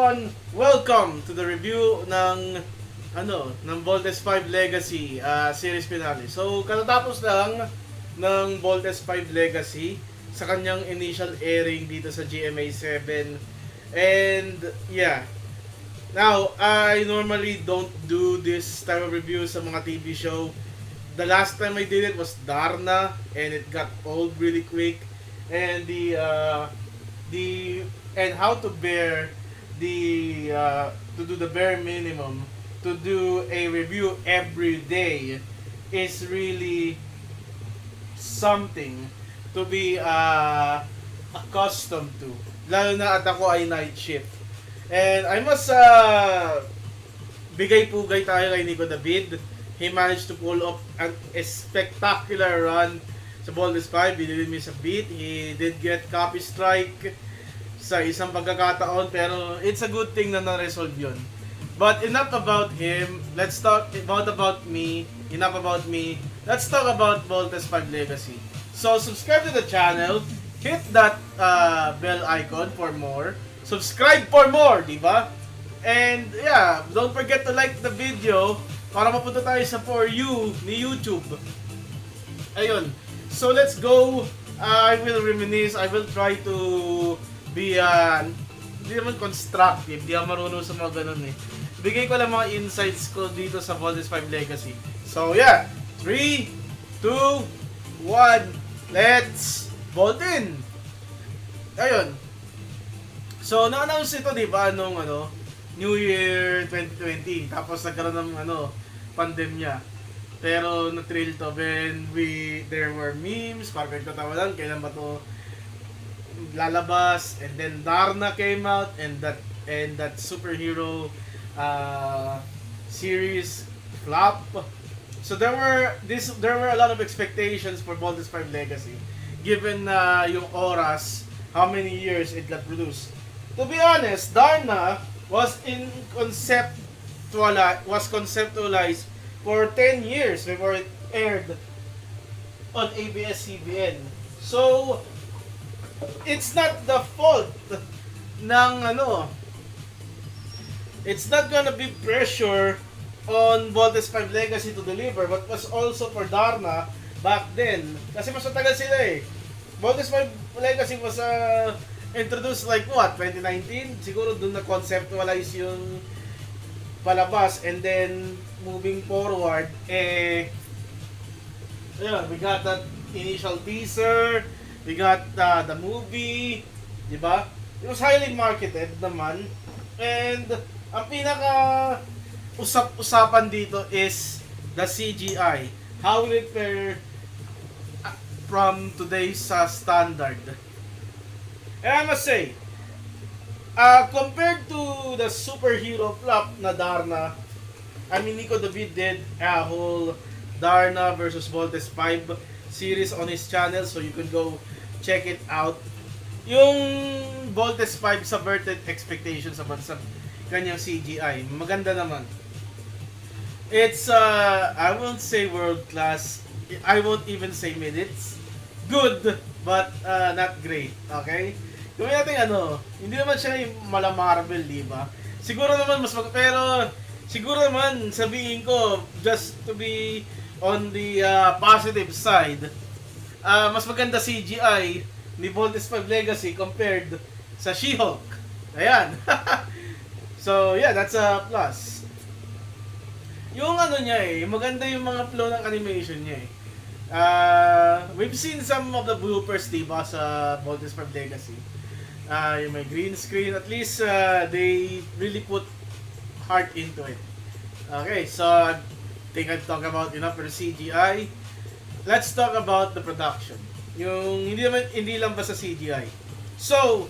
everyone! Welcome to the review ng Voltes 5 Legacy series finale. So, katatapos lang ng Voltes 5 Legacy sa kanyang initial airing dito sa GMA 7. And yeah, now I normally don't do this type of review sa mga TV show. The last time I did it was Darna, and it got old really quick. And and how to bear to do the bare minimum to do a review every day is really something to be accustomed to, lalo na at ako ay night shift. And I must bigay pugay tayo kay Nico David. He managed to pull off a spectacular run sa Voltes 5. He did miss a beat. He did get copy strike sa isang pagkakataon, pero it's a good thing na na-resolve yun. But enough about him. Let's talk about me. Enough about me. Let's talk about Voltes 5 Legacy. So, subscribe to the channel. Hit that bell icon for more. Subscribe for more, di ba? And yeah, don't forget to like the video para mapunta tayo sa For You ni YouTube. Ayun. So, let's go. I will reminisce. I will try to be hindi naman constructive, di ako marunong sa mga ganun eh. Bigay ko lang mga insights ko dito sa Voltes 5 Legacy. So yeah, 3, 2, 1, let's bolt in! Ayun. So na-announce ito di ba nung New Year 2020, tapos nagkaroon ng pandemya. Pero na-thrill to when there were memes, parang nagtatawa lang, kailan ba to lalabas, and then Darna came out, and that superhero series flop. So there were a lot of expectations for Voltes 5 Legacy, given yung oras, how many years it got produced. To be honest, Darna was conceptualized for 10 years before it aired on ABS-CBN. So it's not the fault ng it's not gonna be pressure on Voltes 5 Legacy to deliver, but was also for Darna back then. Kasi mas matagal sila eh. Voltes 5 Legacy was introduced like 2019? Siguro dun na conceptualize yung palabas, and then moving forward, we got that initial teaser. We got the movie, di ba? It was highly marketed naman. And ang pinaka usapan dito is the CGI. How will it fare from today's standard? And I must say, compared to the superhero flop na Darna, Nico David did a whole Darna versus Voltes 5 series on his channel, so you can go check it out. Yung Voltes 5 subverted expectations about sa kanyang CGI. Maganda naman. It's I won't say world class. I won't even say minutes. Good, but not great. Okay? Gawin natin hindi naman siya yung mala Marvel, di ba? Siguro naman pero siguro naman sabihin ko, just to be on the positive side, mas maganda CGI ni Voltes 5 Legacy compared sa She-Hulk. Ayan. So, yeah, that's a plus. Yung niya maganda yung mga flow ng animation niya eh. We've seen some of the bloopers, diba, sa Voltes 5 Legacy. Yung may green screen, at least they really put heart into it. Okay, so I think I've talked about enough for the CGI. Let's talk about the production. Yung hindi lang basta CGI. So,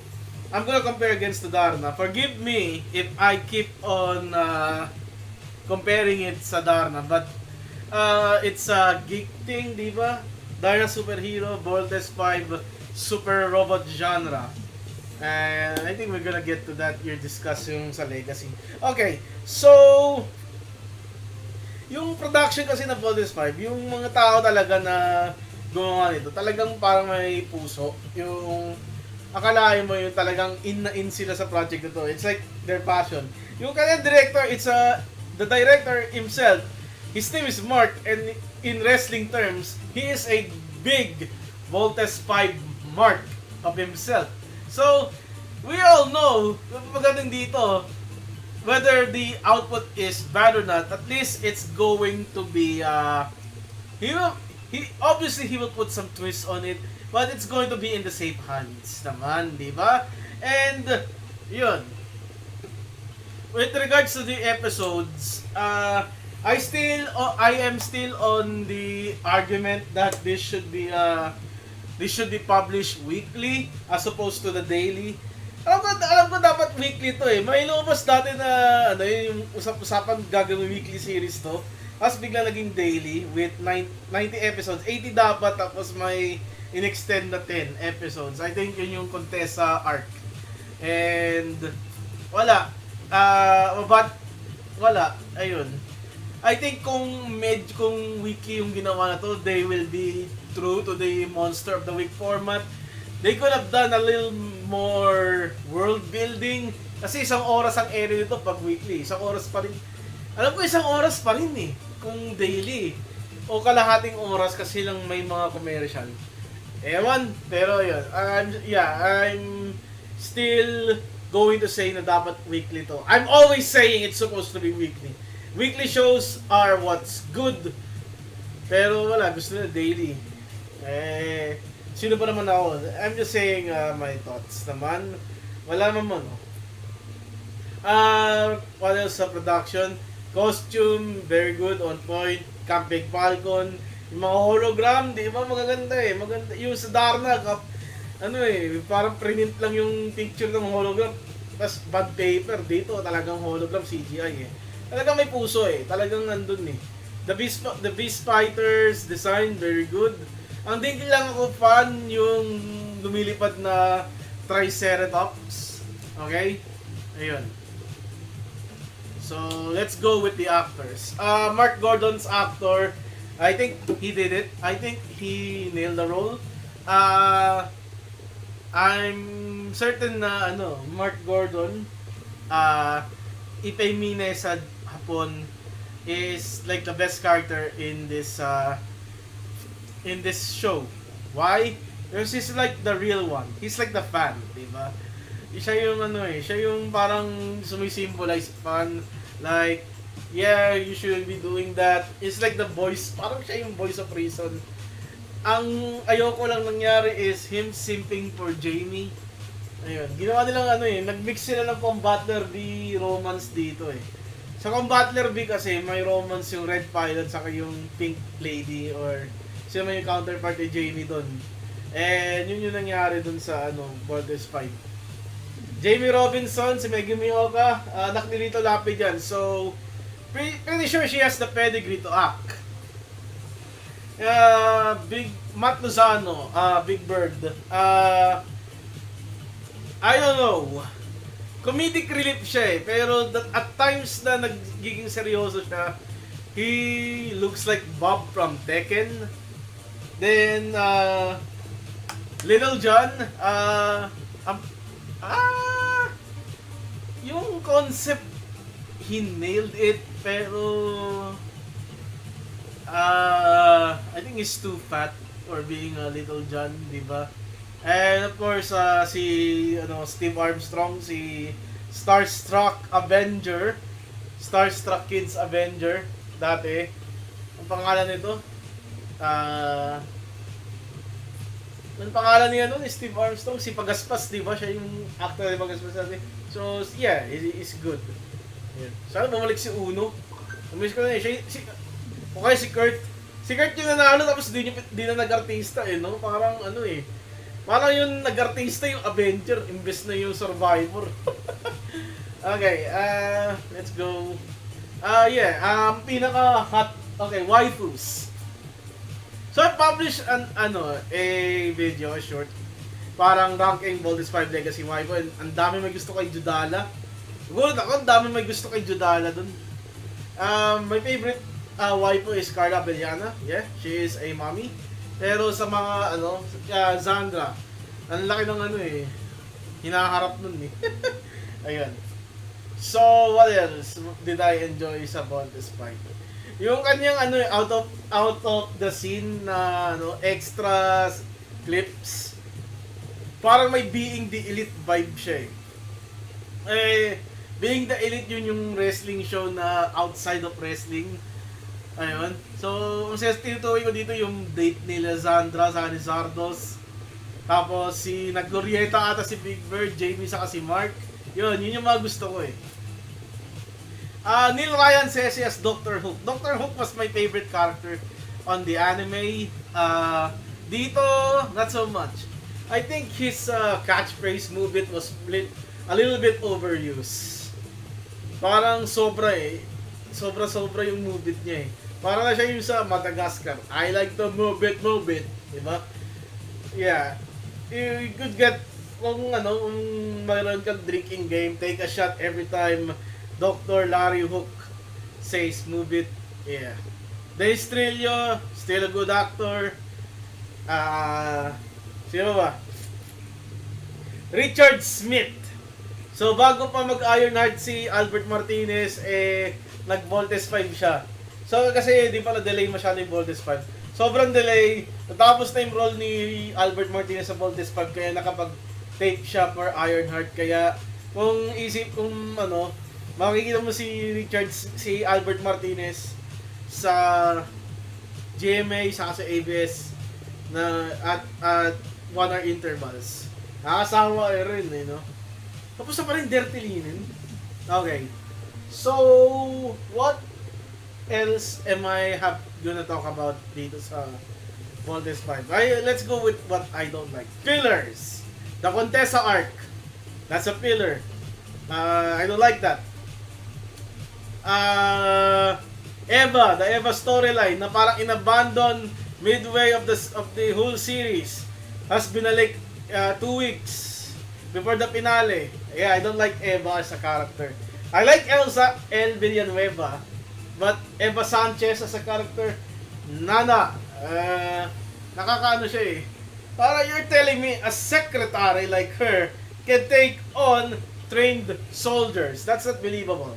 I'm gonna compare against the Darna. Forgive me if I keep on comparing it sa Darna, but it's a geek thing, di ba? Darna superhero, Voltes 5 super robot genre. And I think we're gonna get to that you're discussing sa Legacy. Okay, so yung production kasi na Voltes 5, yung mga tao talaga na gumawa nito, talagang parang may puso. Yung akalain mo yung talagang in na in sila sa project na to. It's like their passion. Yung kanyang director, the director himself. His name is Mark, and in wrestling terms, he is a big Voltes 5 mark of himself. So, we all know, magaling dito, whether the output is bad or not, at least it's going to be, he will put some twist on it, but it's going to be in the safe hands naman, di ba? And, yun. With regards to the episodes, I am still on the argument that this should be published weekly as opposed to the daily. Alam ko dapat weekly to eh. May lumabas dati na yung usap-usapan gagawin weekly series to. Tapos bigla naging daily with 90 episodes. 80 dapat, tapos may in-extend na 10 episodes. I think yun yung Contessa arc. And wala. Wala. Ayun. I think kung weekly yung ginawa na to, they will be true to the Monster of the Week format. They could have done a little more world building. Kasi isang oras ang area nito pag weekly. Isang oras pa rin. Alam ko isang oras pa rin eh. Kung daily. O kalahating oras kasi lang may mga commercial. Ewan. Pero yun. I'm still going to say na dapat weekly to. I'm always saying it's supposed to be weekly. Weekly shows are what's good. Pero wala, gusto na daily. Sino pa naman ako? I'm just saying my thoughts naman. Wala naman no? What else sa production? Costume, very good, on point. Camp Big Falcon. Yung mga hologram, di ba magaganda eh. Maganda. Yung sa Darna, parang print lang yung picture ng hologram. Tapos bad paper. Dito talagang hologram CGI eh. Talagang may puso eh. Talagang nandun eh. The Beast Fighters design, very good. Ang di lang ako fan yung lumilipad na Triceratops. Okay? Ayun. So, let's go with the actors. Mark Gordon's actor, I think he did it. I think he nailed the role. I'm certain na Mark Gordon, Ipei Mine sa Hapon is like the best character in this show. Why? Because he's like the real one. He's like the fan, di ba? Siya yung siya yung parang sumisimbolize fan. Like, yeah, you should be doing that. It's like the voice, parang siya yung voice of reason. Ang ayoko lang nangyari is him simping for Jamie. Ayun, ginawa nilang nag-mix sila ng Combattler B romance dito eh. Sa Combattler B kasi may romance yung Red Pilot saka yung Pink Lady or sino may yung counterpart ni Jamie doon. And yun yung nangyari doon sa Borders 5. Jamie Robinson, si Megumi Oka, anak ni Rito Lapid yan. So, pretty sure she has the pedigree to act. Big Matt Lozano, Big Bird. I don't know. Comedic relief siya eh. Pero at times na nagiging seryoso siya, he looks like Bob from Tekken. Then, Little John, yung concept, he nailed it, pero I think he's too fat for being a Little John, di ba? And of course, si Steve Armstrong, si Starstruck Kids Avenger, dati. Ang pangalan nito? Ang pangalan niya nun, Steve Armstrong, si Pagaspas, di ba? Siya yung actor ni Pagaspas natin. So, yeah, it's good. Yeah. Sana bumalik si Uno. Namiss ko na eh. Okay, si Kurt. Si Kurt yung nanalo, tapos di na nag-artista eh, no? Parang parang yung nag-artista yung Avenger, imbes na yung Survivor. Okay, let's go. Pinaka-hot, waifus. So, I published a video, short, parang ranking Voltes 5 Legacy waifu, and ang dami may gusto kay Judala. Gulat ako, ang dami may gusto kay Judala dun. My favorite waifu is Carla Bellana. Yeah, she is a mommy. Pero sa mga Zandra, ang laki ng hinaharap nun eh. Ayun. So, what else did I enjoy sa Voltes 5? Yung kanyang ano out of the scene na extra clips. Parang may Being the Elite vibe siya eh. Being the Elite yun yung wrestling show na outside of wrestling. Ayun. So, ang tinutukoy ko dito yung date nila Zandra sa Lizardos. Tapos si Nagglorieta ata si Big Bird, Jamie saka si Mark. Yun yung mga gusto ko eh. Neil Ryan says as Dr. Hook. Dr. Hook was my favorite character on the anime. Dito, not so much. I think his catchphrase move it was a little bit overused. Parang sobra eh. Sobra yung move it niya eh. Parang na siya yung sa Madagascar. I like to move it. Diba? Yeah. You could get, kung mayroon kang drinking game, take a shot every time Dr. Larry Hook says move it. Yeah. Dennis Trillo, still a good actor. Sino ba? Richard Smith. So bago pa mag-Ironheart si Albert Martinez, nag-Voltes 5 siya. So kasi di pala delay masyado yung Voltes 5. Sobrang delay. Natapos na yung role ni Albert Martinez sa Voltes 5 kaya nakapag-tape siya for Ironheart. Kaya kung makikita mo si Albert Martinez sa GMA saka sa ABS na at 1 hour intervals. Nakasawa rin no? Tapos na pa rin Dirty Linen. Okay. So, what else am I gonna talk about dito sa Voltes 5? Let's go with what I don't like. Fillers. The Contessa arc. That's a filler. I don't like that. The Eva storyline na parang inabandon midway of the whole series has binalik 2 weeks before the finale. Yeah, I don't like Eva as a character. I like Elsa El Villanueva, but Eva Sanchez as a character, nana. Nakakaano siya eh. Para you're telling me a secretary like her can take on trained soldiers. That's not believable.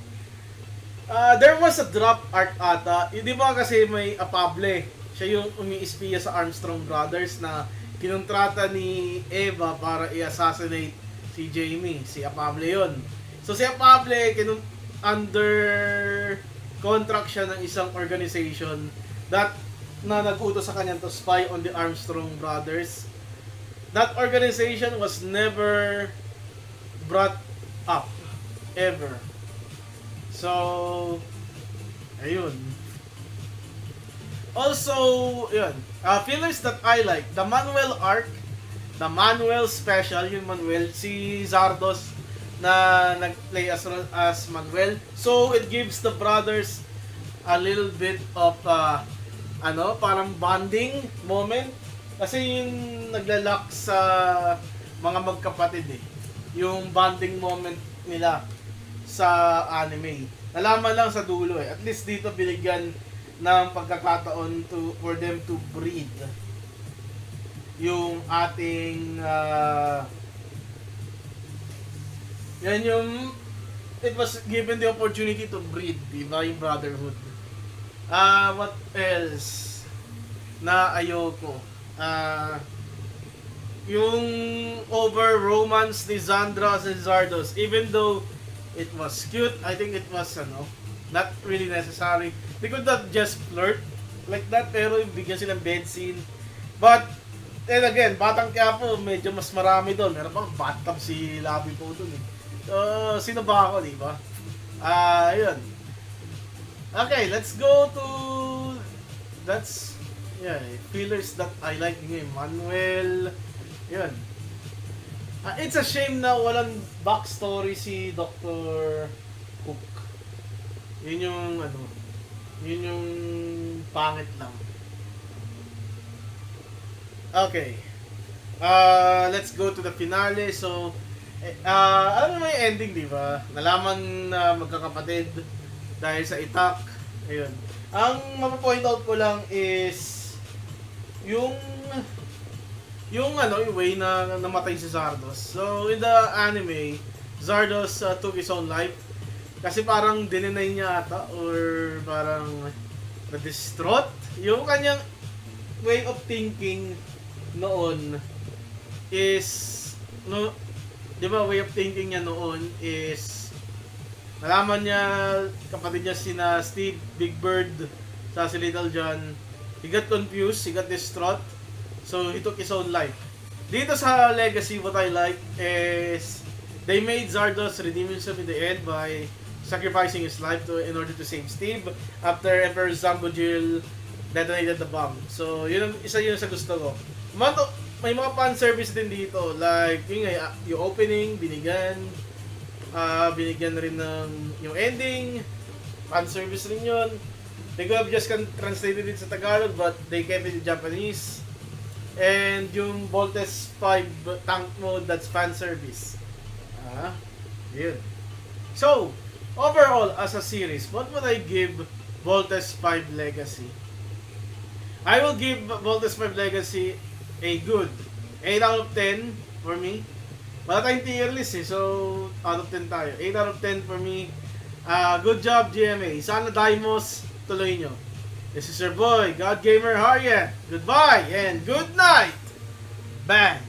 There was a drop arc ata. Hindi ba kasi may Apable? Siya yung umiispiya sa Armstrong Brothers na kinontrata ni Eva para i-assassinate si Jamie. Si Apable yun. So si Apable, under contract siya ng isang organization na nag-utos sa kanya to spy on the Armstrong Brothers. That organization was never brought up. Ever. So, ayun. Also, yun. Fillers that I like. The Manuel arc. The Manuel special. Yung Manuel. Si Zardos na nag-play as Manuel. So, it gives the brothers a little bit of parang bonding moment. Kasi yung naglalak sa mga magkapatid eh. Yung bonding moment nila sa anime. Nalaman lang sa dulo eh. At least dito binigyan ng pagkakataon for them to breed yung ating yan yung it was given the opportunity to breed, diba, yung brotherhood. What else na ayoko? Yung over romance ni Zandra and Zardos, even though it was cute, I think it was not really necessary. They could not just flirt like that, pero bigyan silang bed scene. But then again, Batang Quiapo, medyo mas marami doon. Meron pang bathtub si Labi po doon eh. So, sino ba ako, di ba? Yun. Okay, let's go to fillers that I like ngayon. Manuel. Yun. It's a shame na walang backstory si Dr. Hook. Yun yung pangit lang. Okay. Let's go to the finale. So, alam mo yung ending, di ba? Nalaman na magkakapatid dahil sa itak. Ayun. Ang mapapoint out ko lang is yung yung yung way na namatay si Zardos. So in the anime, Zardos took his own life kasi parang dininay niya ata or parang na-distraught yung kanyang way of thinking noon is no, 'di ba, way of thinking niya noon is nalaman niya kapatid niya sina Steve, Big Bird, sa si Little John. He got confused, he got distraught. So he took his own life. Dito sa Legacy, what I like is they made Zardos redeem himself in the end by sacrificing his life in order to save Steve after Emperor Zambojil detonated the bomb. So yun isa yun sa gusto ko. May mga fan service din dito, like yung opening binigyan rin ng yung ending, fan service rin yun. They could have just translated it sa Tagalog but they kept it in Japanese. And yung Voltes 5 tank mode, that's fan service. Yun. So, overall as a series, what would I give Voltes 5 Legacy? I will give Voltes 5 Legacy a good 8 out of 10 for me. Wala tayong tier list so out of 10 tayo. 8 out of 10 for me. Good job, GMA. Sana Daimos tuloy nyo. This is your boy, God Gamer Harriet. Goodbye and good night. Bang!